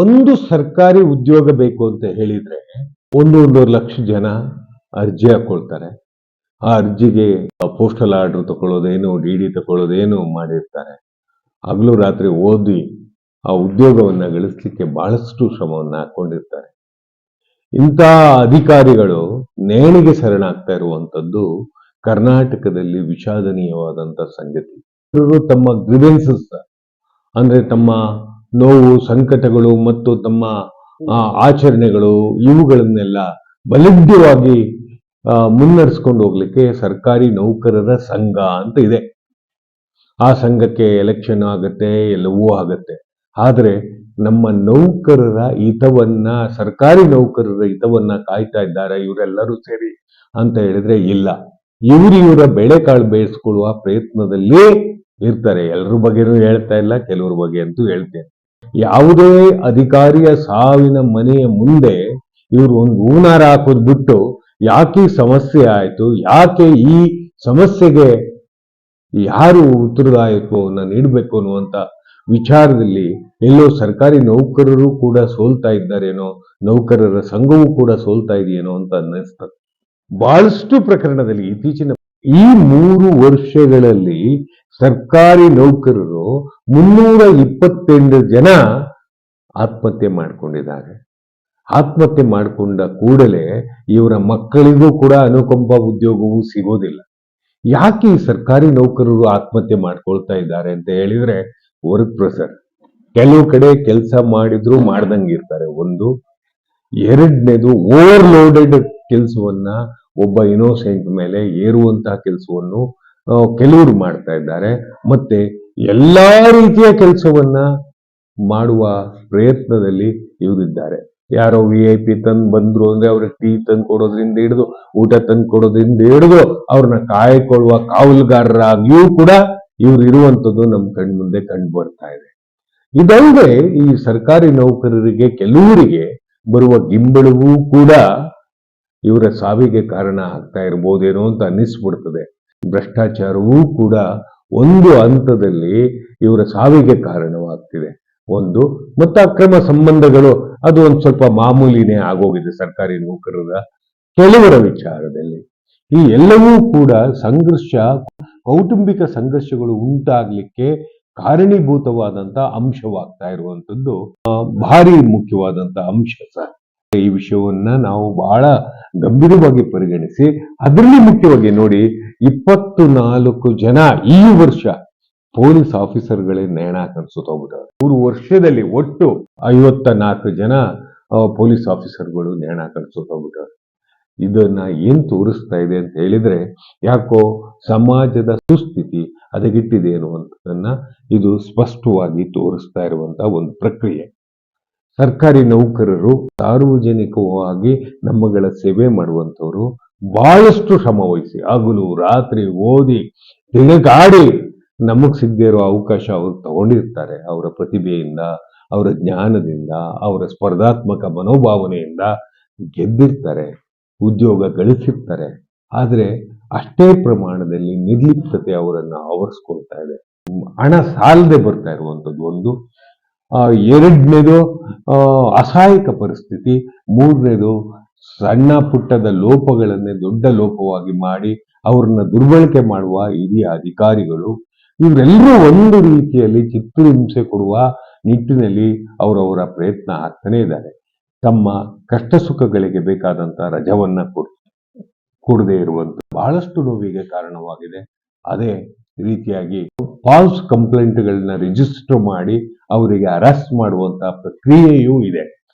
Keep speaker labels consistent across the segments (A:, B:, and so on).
A: ಒಂದು ಸರ್ಕಾರಿ ಉದ್ಯೋಗ ಬೇಕು ಅಂತ ಹೇಳಿದ್ರೆ 1.5 ಲಕ್ಷ ಜನ ಅರ್ಜಿ ಹಾಕೊಳ್ತಾರೆ. ಆ ಅರ್ಜಿಗೆ ಪೋಸ್ಟಲ್ ಆರ್ಡರ್ ತಗೊಳ್ಳೋದೇನು, ಡಿ ತಗೊಳ್ಳೋದೇನು ಮಾಡಿರ್ತಾರೆ. ಹಗಲು ರಾತ್ರಿ ಓದಿ ಆ ಉದ್ಯೋಗವನ್ನ ಗಳಿಸ್ಲಿಕ್ಕೆ ಬಹಳಷ್ಟು ಶ್ರಮವನ್ನ ಹಾಕೊಂಡಿರ್ತಾರೆ. ಇಂಥ ಅಧಿಕಾರಿಗಳು ನೇಣಿಗೆ ಶರಣಾಗ್ತಾ ಇರುವಂತದ್ದು ಕರ್ನಾಟಕದಲ್ಲಿ ವಿಷಾದನೀಯವಾದಂತ ಸಂಗತಿ. ಇವರು ತಮ್ಮ ಗ್ರಿವೆನ್ಸಸ್ ಅಂದ್ರೆ ತಮ್ಮ ನೋವು, ಸಂಕಟಗಳು ಮತ್ತು ತಮ್ಮ ಆಚರಣೆಗಳು ಇವುಗಳನ್ನೆಲ್ಲ ಬಲಿಷ್ಠವಾಗಿ ಮುನ್ನಡೆಸ್ಕೊಂಡು ಹೋಗ್ಲಿಕ್ಕೆ ಸರ್ಕಾರಿ ನೌಕರರ ಸಂಘ ಅಂತ ಇದೆ. ಆ ಸಂಘಕ್ಕೆ ಎಲೆಕ್ಷನ್ ಆಗತ್ತೆ, ಎಲ್ಲವೂ ಆಗತ್ತೆ. ಆದ್ರೆ ನಮ್ಮ ನೌಕರರ ಹಿತವನ್ನ, ಸರ್ಕಾರಿ ನೌಕರರ ಹಿತವನ್ನ ಕಾಯ್ತಾ ಇದ್ದಾರೆ ಇವರೆಲ್ಲರೂ ಸೇರಿ ಅಂತ ಹೇಳಿದ್ರೆ ಇಲ್ಲ. ಇವರ ಬೆಳೆಕಾಳು ಬೇಯಿಸ್ಕೊಳ್ಳುವ ಪ್ರಯತ್ನದಲ್ಲೇ ಇರ್ತಾರೆ. ಎಲ್ಲರ ಬಗ್ಗೆನೂ ಹೇಳ್ತಾ ಇಲ್ಲ, ಕೆಲವ್ರ ಬಗ್ಗೆ ಅಂತೂ ಹೇಳ್ತೇನೆ. ಯಾವುದೇ ಅಧಿಕಾರಿಯ ಸಾವಿನ ಮನೆಯ ಮುಂದೆ ಇವರು ಒಂದು ಹೂನಾರ ಹಾಕೋದು ಬಿಟ್ಟು ಯಾಕೆ ಸಮಸ್ಯೆ ಆಯ್ತು, ಯಾಕೆ ಈ ಸಮಸ್ಯೆಗೆ ಯಾರು ಉತ್ತರದಾಯಕವನ್ನ ನೀಡಬೇಕು ಅನ್ನುವಂತ ವಿಚಾರದಲ್ಲಿ ಎಲ್ಲೋ ಸರ್ಕಾರಿ ನೌಕರರು ಕೂಡ ಸೋಲ್ತಾ ಇದ್ದಾರೇನೋ, ನೌಕರರ ಸಂಘವೂ ಕೂಡ ಸೋಲ್ತಾ ಇದೆಯೇನೋ ಅಂತ ಅನ್ನಿಸ್ತದೆ. ಬಹಳಷ್ಟು ಪ್ರಕರಣದಲ್ಲಿ ಇತ್ತೀಚಿನ ಈ 3 ವರ್ಷಗಳಲ್ಲಿ ಸರ್ಕಾರಿ ನೌಕರರು 328 ಜನ ಆತ್ಮಹತ್ಯೆ ಮಾಡಿಕೊಂಡಿದ್ದಾರೆ. ಆತ್ಮಹತ್ಯೆ ಮಾಡಿಕೊಂಡ ಕೂಡಲೇ ಇವರ ಮಕ್ಕಳಿಗೂ ಕೂಡ ಅನುಕಂಪ ಉದ್ಯೋಗವೂ ಸಿಗೋದಿಲ್ಲ. ಯಾಕೆ ಈ ಸರ್ಕಾರಿ ನೌಕರರು ಆತ್ಮಹತ್ಯೆ ಮಾಡ್ಕೊಳ್ತಾ ಇದ್ದಾರೆ ಅಂತ ಹೇಳಿದ್ರೆ ವರ್ಕ್ ಪ್ರೆಷರ್. ಕೆಲವು ಕಡೆ ಕೆಲಸ ಮಾಡಿದ್ರು ಮಾಡ್ದಂಗಿರ್ತಾರೆ. ಒಂದು. ಎರಡನೇದು ಓವರ್ಲೋಡೆಡ್ ಕೆಲಸವನ್ನ ಒಬ್ಬ ಇನ್ನೋಸೆಂಟ್ ಮೇಲೆ ಏರುವಂತಹ ಕೆಲಸವನ್ನು ಕೆಲವರು ಮಾಡ್ತಾ ಇದ್ದಾರೆ. ಮತ್ತೆ ಎಲ್ಲಾ ರೀತಿಯ ಕೆಲಸವನ್ನ ಮಾಡುವ ಪ್ರಯತ್ನದಲ್ಲಿ ಇವರಿದ್ದಾರೆ. ಯಾರೋ VIP ತಂದು ಬಂದ್ರು ಅಂದ್ರೆ ಅವ್ರಿಗೆ ಟೀ ತಂದು ಕೊಡೋದ್ರಿಂದ ಹಿಡಿದು, ಊಟ ತಂದು ಕೊಡೋದ್ರಿಂದ ಹಿಡಿದು, ಅವ್ರನ್ನ ಕಾಯ್ಕೊಳ್ಳುವ ಕಾವಲುಗಾರರಾಗಿಯೂ ಕೂಡ ಇವ್ರು ಇರುವಂತದ್ದು ನಮ್ಮ ಕಣ್ಣು ಮುಂದೆ ಕಂಡು ಬರ್ತಾ ಇದೆ. ಇದಲ್ಲದೆ ಈ ಸರ್ಕಾರಿ ನೌಕರರಿಗೆ ಕೆಲವರಿಗೆ ಬರುವ ಗಿಂಬಳವೂ ಕೂಡ ಇವರ ಸಾವಿಗೆ ಕಾರಣ ಆಗ್ತಾ ಇರ್ಬೋದೇನೋ ಅಂತ ಅನ್ನಿಸ್ಬಿಡ್ತದೆ. ಭ್ರಷ್ಟಾಚಾರವೂ ಕೂಡ ಒಂದು ಹಂತದಲ್ಲಿ ಇವರ ಸಾವಿಗೆ ಕಾರಣವಾಗ್ತಿದೆ. ಒಂದು. ಮತ್ತು ಅಕ್ರಮ ಸಂಬಂಧಗಳು ಅದು ಒಂದು ಸ್ವಲ್ಪ ಮಾಮೂಲಿನೇ ಆಗೋಗಿದೆ ಸರ್ಕಾರಿ ನೌಕರರ ಕೆಲವರ ವಿಚಾರದಲ್ಲಿ. ಈ ಎಲ್ಲವೂ ಕೂಡ ಸಂಘರ್ಷ, ಕೌಟುಂಬಿಕ ಸಂಘರ್ಷಗಳು ಉಂಟಾಗ್ಲಿಕ್ಕೆ ಕಾರಣೀಭೂತವಾದಂತ ಅಂಶವಾಗ್ತಾ ಇರುವಂತದ್ದು ಭಾರಿ ಮುಖ್ಯವಾದಂತ ಅಂಶ ಸರ್. ಈ ವಿಷಯವನ್ನ ನಾವು ಬಹಳ ಗಂಭೀರವಾಗಿ ಪರಿಗಣಿಸಿ ಅದರಲ್ಲಿ ಮುಖ್ಯವಾಗಿ ನೋಡಿ 24 ಜನ ಈ ವರ್ಷ ಪೊಲೀಸ್ ಆಫೀಸರ್ಗಳೇ ನೇಣ ಕನ್ಸುತ್ತೋಗ್ಬಿಟ್ಟವ್ರೆ. 3 ವರ್ಷದಲ್ಲಿ ಒಟ್ಟು 54 ಜನ ಪೊಲೀಸ್ ಆಫೀಸರ್ಗಳು ನೇಣ ಕನ್ಸುತ್ತೋಗ್ಬಿಟ್ಟವ್ರೆ. ಇದನ್ನ ಏನ್ ತೋರಿಸ್ತಾ ಇದೆ ಅಂತ ಹೇಳಿದ್ರೆ ಯಾಕೋ ಸಮಾಜದ ಸುಸ್ಥಿತಿ ಹದಗೆಟ್ಟಿದೆ ಅನ್ನುವಂಥದ್ದನ್ನ ಇದು ಸ್ಪಷ್ಟವಾಗಿ ತೋರಿಸ್ತಾ ಇರುವಂತ ಒಂದು ಪ್ರಕ್ರಿಯೆ. ಸರ್ಕಾರಿ ನೌಕರರು ಸಾರ್ವಜನಿಕವಾಗಿ ನಮ್ಮಗಳ ಸೇವೆ ಮಾಡುವಂತವರು ಬಹಳಷ್ಟು ಶ್ರಮ ವಹಿಸಿ ಹಗಲು ರಾತ್ರಿ ಓದಿ ತಿರುಗಾಡಿ ನಮಗ್ ಸಿಗದೇ ಇರೋ ಅವಕಾಶ ಅವರು ತಗೊಂಡಿರ್ತಾರೆ. ಅವರ ಪ್ರತಿಭೆಯಿಂದ, ಅವರ ಜ್ಞಾನದಿಂದ, ಅವರ ಸ್ಪರ್ಧಾತ್ಮಕ ಮನೋಭಾವನೆಯಿಂದ ಗೆದ್ದಿರ್ತಾರೆ, ಉದ್ಯೋಗ ಗಳಿಸಿರ್ತಾರೆ. ಆದ್ರೆ ಅಷ್ಟೇ ಪ್ರಮಾಣದಲ್ಲಿ ನಿರ್ಲಿಪ್ತತೆ ಅವರನ್ನ ಆವರಿಸ್ಕೊಳ್ತಾ ಇದೆ. ಹಣ ಸಾಲದೆ ಬರ್ತಾ ಇರುವಂತದ್ದು ಒಂದು. ಎರಡನೇದು ಅಸಹಾಯಕ ಪರಿಸ್ಥಿತಿ. ಮೂರನೇದು ಸಣ್ಣ ಪುಟ್ಟದ ಲೋಪಗಳನ್ನೇ ದೊಡ್ಡ ಲೋಪವಾಗಿ ಮಾಡಿ ಅವ್ರನ್ನ ದುರ್ಬಳಕೆ ಮಾಡುವ ಹಿರಿಯ ಅಧಿಕಾರಿಗಳು. ಇವರೆಲ್ಲರೂ ಒಂದು ರೀತಿಯಲ್ಲಿ ಚಿತ್ರಹಿಂಸೆ ಕೊಡುವ ನಿಟ್ಟಿನಲ್ಲಿ ಅವರವರ ಪ್ರಯತ್ನ ಆಗ್ತಾನೆ ಇದ್ದಾರೆ. ತಮ್ಮ ಕಷ್ಟ ಸುಖಗಳಿಗೆ ಬೇಕಾದಂತ ರಜವನ್ನ ಕೊಡದೇ ಇರುವಂತ ಬಹಳಷ್ಟು ನೋವಿಗೆ ಕಾರಣವಾಗಿದೆ. ಅದೇ ರೀತಿಯಾಗಿ ಫಾಲ್ಸ್ ಕಂಪ್ಲೇಂಟ್ಗಳನ್ನ ರಿಜಿಸ್ಟರ್ ಮಾಡಿ ಅವರಿಗೆ ಅರೆಸ್ಟ್ ಮಾಡುವಂತಹ ಪ್ರಕ್ರಿಯೆಯೂ ಇದೆ.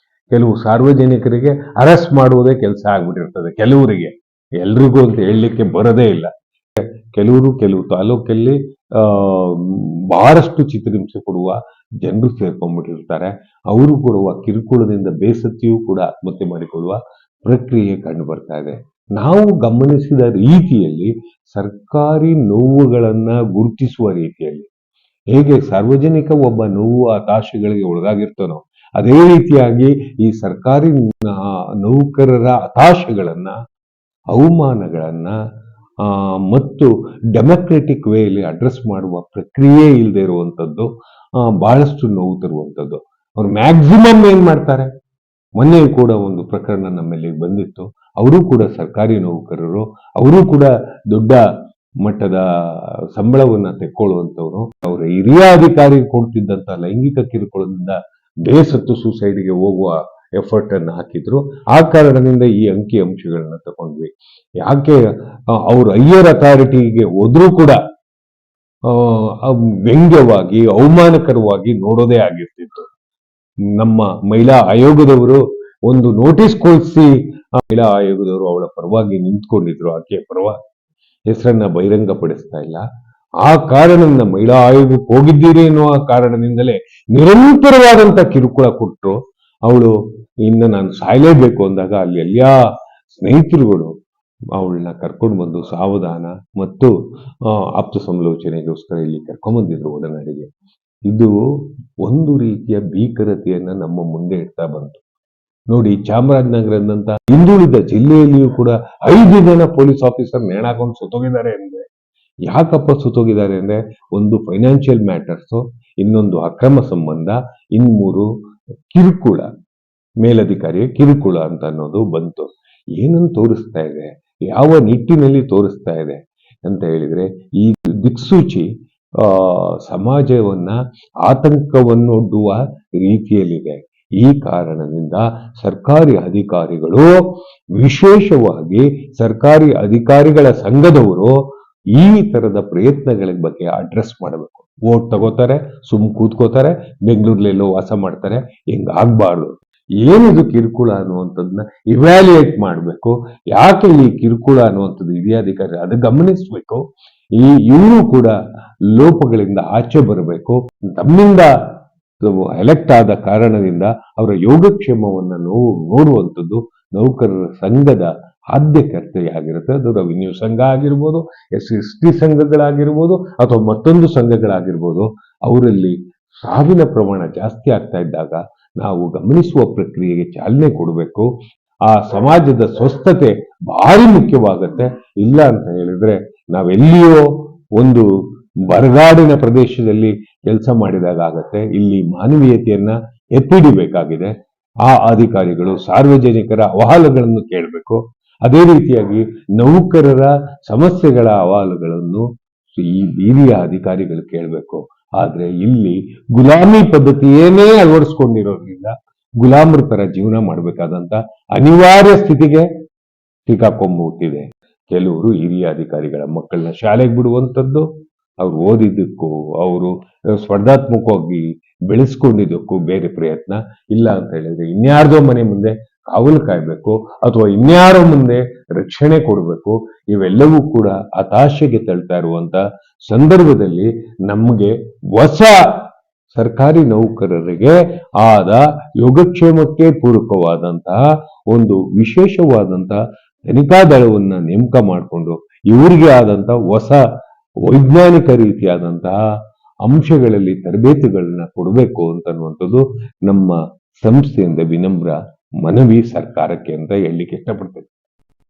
A: ಕೆಲವು ಸಾರ್ವಜನಿಕರಿಗೆ ಅರೆಸ್ಟ್ ಮಾಡುವುದೇ ಕೆಲಸ ಆಗ್ಬಿಟ್ಟಿರ್ತದೆ. ಕೆಲವರಿಗೆ, ಎಲ್ರಿಗೂ ಅಂತ ಹೇಳಲಿಕ್ಕೆ ಬರೋದೇ ಇಲ್ಲ. ಕೆಲವು ತಾಲೂಕಲ್ಲಿ ಬಹಳಷ್ಟು ಚಿತ್ರಹಿಂಸೆ ಕೊಡುವ ಜನರು ಸೇರ್ಕೊಂಡ್ಬಿಟ್ಟಿರ್ತಾರೆ. ಅವರು ಕೊಡುವ ಕಿರುಕುಳದಿಂದ ಬೇಸತ್ತಿಯೂ ಕೂಡ ಆತ್ಮಹತ್ಯೆ ಮಾಡಿಕೊಳ್ಳುವ ಪ್ರಕ್ರಿಯೆ ಕಂಡು ಬರ್ತಾ ಇದೆ. ನಾವು ಗಮನಿಸಿದ ರೀತಿಯಲ್ಲಿ ಸರ್ಕಾರಿ ನೋವುಗಳನ್ನ ಗುರುತಿಸುವ ರೀತಿಯಲ್ಲಿ ಹೇಗೆ ಸಾರ್ವಜನಿಕ ಒಬ್ಬ ನೋವು ಹತಾಶೆಗಳಿಗೆ ಒಳಗಾಗಿರ್ತಾನೋ ಅದೇ ರೀತಿಯಾಗಿ ಈ ಸರ್ಕಾರಿ ನೌಕರರ ಹತಾಶೆಗಳನ್ನ, ಅವಮಾನಗಳನ್ನ ಮತ್ತು ಡೆಮೊಕ್ರೆಟಿಕ್ ವೇಯಲ್ಲಿ ಅಡ್ರೆಸ್ ಮಾಡುವ ಪ್ರಕ್ರಿಯೆ ಇಲ್ಲದೆ ಇರುವಂತದ್ದು ಬಹಳಷ್ಟು ನೋವು ತರುವಂಥದ್ದು. ಅವ್ರು ಮ್ಯಾಕ್ಸಿಮಮ್ ಏನ್ ಮಾಡ್ತಾರೆ. ಮೊನ್ನೆ ಕೂಡ ಒಂದು ಪ್ರಕರಣ ನಮ್ಮಲ್ಲಿ ಬಂದಿತ್ತು. ಅವರು ಕೂಡ ಸರ್ಕಾರಿ ನೌಕರರು, ಅವರು ಕೂಡ ದೊಡ್ಡ ಮಟ್ಟದ ಸಂಬಳವನ್ನ ತೆಕ್ಕೊಳ್ಳುವಂತವ್ರು. ಅವರ ಹಿರಿಯ ಅಧಿಕಾರಿ ಕೊಡ್ತಿದ್ದಂತ ಲೈಂಗಿಕ ಕಿರುಕುಳದಿಂದ ಬೇಸತ್ತು ಸೂಸೈಡ್ಗೆ ಹೋಗುವ ಎಫರ್ಟ್ ಅನ್ನು ಹಾಕಿದ್ರು. ಆ ಕಾರಣದಿಂದ ಈ ಅಂಕಿ ಅಂಶಗಳನ್ನ ತಗೊಂಡ್ವಿ. ಯಾಕೆ ಅವ್ರ ಹೈಯರ್ ಅಥಾರಿಟಿಗೆ ಹೋದ್ರೂ ಕೂಡ ವ್ಯಂಗ್ಯವಾಗಿ ಅವಮಾನಕರವಾಗಿ ನೋಡೋದೇ ಆಗಿರ್ತಿತ್ತು. ನಮ್ಮ ಮಹಿಳಾ ಆಯೋಗದವರು ಒಂದು ನೋಟಿಸ್ ಕಳಿಸಿ ಮಹಿಳಾ ಆಯೋಗದವರು ಅವಳ ಪರವಾಗಿ ನಿಂತ್ಕೊಂಡಿದ್ರು. ಆಕೆಯ ಪರವಾಗಿ ಹೆಸರನ್ನ ಬಹಿರಂಗಪಡಿಸ್ತಾ ಇಲ್ಲ. ಆ ಕಾರಣದಿಂದ ಮಹಿಳಾ ಆಯೋಗಕ್ಕೆ ಹೋಗಿದ್ದೀರಿ ಎನ್ನುವ ಕಾರಣದಿಂದಲೇ ನಿರಂತರವಾದಂತ ಕಿರುಕುಳ ಕೊಟ್ಟರು. ಅವಳು ಇನ್ನು ನಾನು ಸಾಯಲೇಬೇಕು ಅಂದಾಗ ಅಲ್ಲಿ ಎಲ್ಲಾ ಸ್ನೇಹಿತರುಗಳು ಅವಳನ್ನ ಕರ್ಕೊಂಡು ಬಂದು ಸಾವಧಾನ ಮತ್ತು ಆಪ್ತ ಸಮಾಲೋಚನೆಗೋಸ್ಕರ ಇಲ್ಲಿ ಕರ್ಕೊಂಡ್ಬಂದಿದ್ರು ಒಡನಾಡಿಗೆ. ಇದು ಒಂದು ರೀತಿಯ ಭೀಕರತೆಯನ್ನ ನಮ್ಮ ಮುಂದೆ ಇಡ್ತಾ ಬಂತು. ನೋಡಿ, ಚಾಮರಾಜನಗರದಂತ ಹಿಂದುಳಿದ ಜಿಲ್ಲೆಯಲ್ಲಿಯೂ ಕೂಡ 5 ಜನ ಪೊಲೀಸ್ ಆಫೀಸರ್ ನೇಣಾಕೊಂಡು ಸುತ್ತೋಗಿದ್ದಾರೆ ಅಂದ್ರೆ ಯಾಕಪ್ಪ ಸುತ್ತೋಗಿದ್ದಾರೆ ಅಂದ್ರೆ, ಒಂದು ಫೈನಾನ್ಷಿಯಲ್ ಮ್ಯಾಟರ್ಸ್, ಇನ್ನೊಂದು ಅಕ್ರಮ ಸಂಬಂಧ, ಇನ್ನೂರು ಕಿರುಕುಳ, ಮೇಲಧಿಕಾರಿಯ ಕಿರುಕುಳ ಅಂತ ಅನ್ನೋದು ಬಂತು. ಏನನ್ನು ತೋರಿಸ್ತಾ ಇದೆ, ಯಾವ ನಿಟ್ಟಿನಲ್ಲಿ ತೋರಿಸ್ತಾ ಇದೆ ಅಂತ ಹೇಳಿದ್ರೆ, ಈ ದಿಕ್ಸೂಚಿ ಸಮಾಜವನ್ನ ಆತಂಕವನ್ನೊಡ್ಡುವ ರೀತಿಯಲ್ಲಿದೆ. ಈ ಕಾರಣದಿಂದ ಸರ್ಕಾರಿ ಅಧಿಕಾರಿಗಳು, ವಿಶೇಷವಾಗಿ ಸರ್ಕಾರಿ ಅಧಿಕಾರಿಗಳ ಸಂಘದವರು ಈ ತರದ ಪ್ರಯತ್ನಗಳ ಬಗ್ಗೆ ಅಡ್ರೆಸ್ ಮಾಡಬೇಕು. ವೋಟ್ ತಗೋತಾರೆ, ಕೂತ್ಕೋತಾರೆ, ಬೆಂಗಳೂರಲ್ಲೆಲ್ಲೋ ವಾಸ ಮಾಡ್ತಾರೆ. ಹಿಂಗಾಗ್ಬಾರ್ದು. ಏನಿದು ಕಿರುಕುಳ ಅನ್ನುವಂಥದ್ದನ್ನ ಇವ್ಯಾಲ್ಯೂಯೇಟ್ ಮಾಡಬೇಕು. ಯಾಕೆ ಈ ಕಿರುಕುಳ ಅನ್ನುವಂಥದ್ದು ಹಿರಿಯ ಅಧಿಕಾರಿ ಅದು ಗಮನಿಸಬೇಕು. ಇವರು ಕೂಡ ಲೋಪಗಳಿಂದ ಆಚೆ ಬರಬೇಕು. ತಮ್ಮಿಂದ ಎಲೆಕ್ಟ್ ಆದ ಕಾರಣದಿಂದ ಅವರ ಯೋಗಕ್ಷೇಮವನ್ನು ನೋಡುವಂಥದ್ದು ನೌಕರರ ಸಂಘದ ಆದ್ಯ ಕರ್ತವ್ಯ ಅದು ರೆವಿನ್ಯೂ ಸಂಘ ಆಗಿರ್ಬೋದು, SC ಸಂಘಗಳಾಗಿರ್ಬೋದು, ಅಥವಾ ಮತ್ತೊಂದು ಸಂಘಗಳಾಗಿರ್ಬೋದು. ಅವರಲ್ಲಿ ಸಾವಿನ ಪ್ರಮಾಣ ಜಾಸ್ತಿ ಆಗ್ತಾ ಇದ್ದಾಗ ನಾವು ಗಮನಿಸುವ ಪ್ರಕ್ರಿಯೆಗೆ ಚಾಲನೆ ಕೊಡಬೇಕು. ಆ ಸಮಾಜದ ಸ್ವಸ್ಥತೆ ಭಾರಿ ಮುಖ್ಯವಾಗತ್ತೆ. ಇಲ್ಲ ಅಂತ ಹೇಳಿದ್ರೆ ನಾವೆಲ್ಲಿಯೋ ಒಂದು ಬರಗಾಡಿನ ಪ್ರದೇಶದಲ್ಲಿ ಕೆಲಸ ಮಾಡಿದಾಗ ಆಗತ್ತೆ. ಇಲ್ಲಿ ಮಾನವೀಯತೆಯನ್ನ ಎತ್ತಿಡಿಬೇಕಾಗಿದೆ. ಆ ಅಧಿಕಾರಿಗಳು ಸಾರ್ವಜನಿಕರ ಅಹವಾಲುಗಳನ್ನು ಕೇಳಬೇಕು. ಅದೇ ರೀತಿಯಾಗಿ ನೌಕರರ ಸಮಸ್ಯೆಗಳ ಅಹವಾಲುಗಳನ್ನು ಈ ಹಿರಿಯ ಅಧಿಕಾರಿಗಳು ಕೇಳಬೇಕು. ಆದ್ರೆ ಇಲ್ಲಿ ಗುಲಾಮಿ ಪದ್ಧತಿಯೇನೇ ಅಳವಡಿಸ್ಕೊಂಡಿರೋದ್ರಿಂದ ಗುಲಾಮರ ತರ ಜೀವನ ಮಾಡಬೇಕಾದಂತ ಅನಿವಾರ್ಯ ಸ್ಥಿತಿಗೆ ಸಿಕ್ಕಾಕೊಂಡ್ಬಿಟ್ಟಿದೆ. ಕೆಲವರು ಹಿರಿಯ ಅಧಿಕಾರಿಗಳ ಮಕ್ಕಳನ್ನ ಶಾಲೆಗೆ ಬಿಡುವಂಥದ್ದು, ಅವ್ರು ಓದಿದ್ದಕ್ಕೂ ಅವರು ಸ್ಪರ್ಧಾತ್ಮಕವಾಗಿ ಬೆಳೆಸ್ಕೊಂಡಿದ್ದಕ್ಕೂ ಬೇರೆ ಪ್ರಯತ್ನ. ಇಲ್ಲ ಅಂತ ಹೇಳಿದ್ರೆ ಇನ್ಯಾರ್ದೋ ಮನೆ ಮುಂದೆ ಕಾವಲು ಕಾಯ್ಬೇಕು, ಅಥವಾ ಇನ್ಯಾರೋ ಮುಂದೆ ರಕ್ಷಣೆ ಕೊಡಬೇಕು. ಇವೆಲ್ಲವೂ ಕೂಡ ಹತಾಶೆಗೆ ತಳ್ತಾ ಇರುವಂತ ಸಂದರ್ಭದಲ್ಲಿ ನಮಗೆ ಹೊಸ ಸರ್ಕಾರಿ ನೌಕರರಿಗೆ ಆದ ಯೋಗಕ್ಷೇಮಕ್ಕೆ ಪೂರಕವಾದಂತಹ ಒಂದು ವಿಶೇಷವಾದಂತಹ ತನಿಖಾ ದಳವನ್ನ ನೇಮಕ ಮಾಡಿಕೊಂಡು ಇವರಿಗೆ ಆದಂತಹ ಹೊಸ ವೈಜ್ಞಾನಿಕ ರೀತಿಯಾದಂತಹ ಅಂಶಗಳಲ್ಲಿ ತರಬೇತಿಗಳನ್ನ ಕೊಡಬೇಕು ಅಂತನ್ನುವಂಥದ್ದು ನಮ್ಮ ಸಂಸ್ಥೆಯಿಂದ ವಿನಮ್ರ ಮನವಿ ಸರ್ಕಾರಕ್ಕೆ ಅಂತ ಹೇಳಲಿಕ್ಕೆ ಇಷ್ಟಪಡ್ತೇನೆ.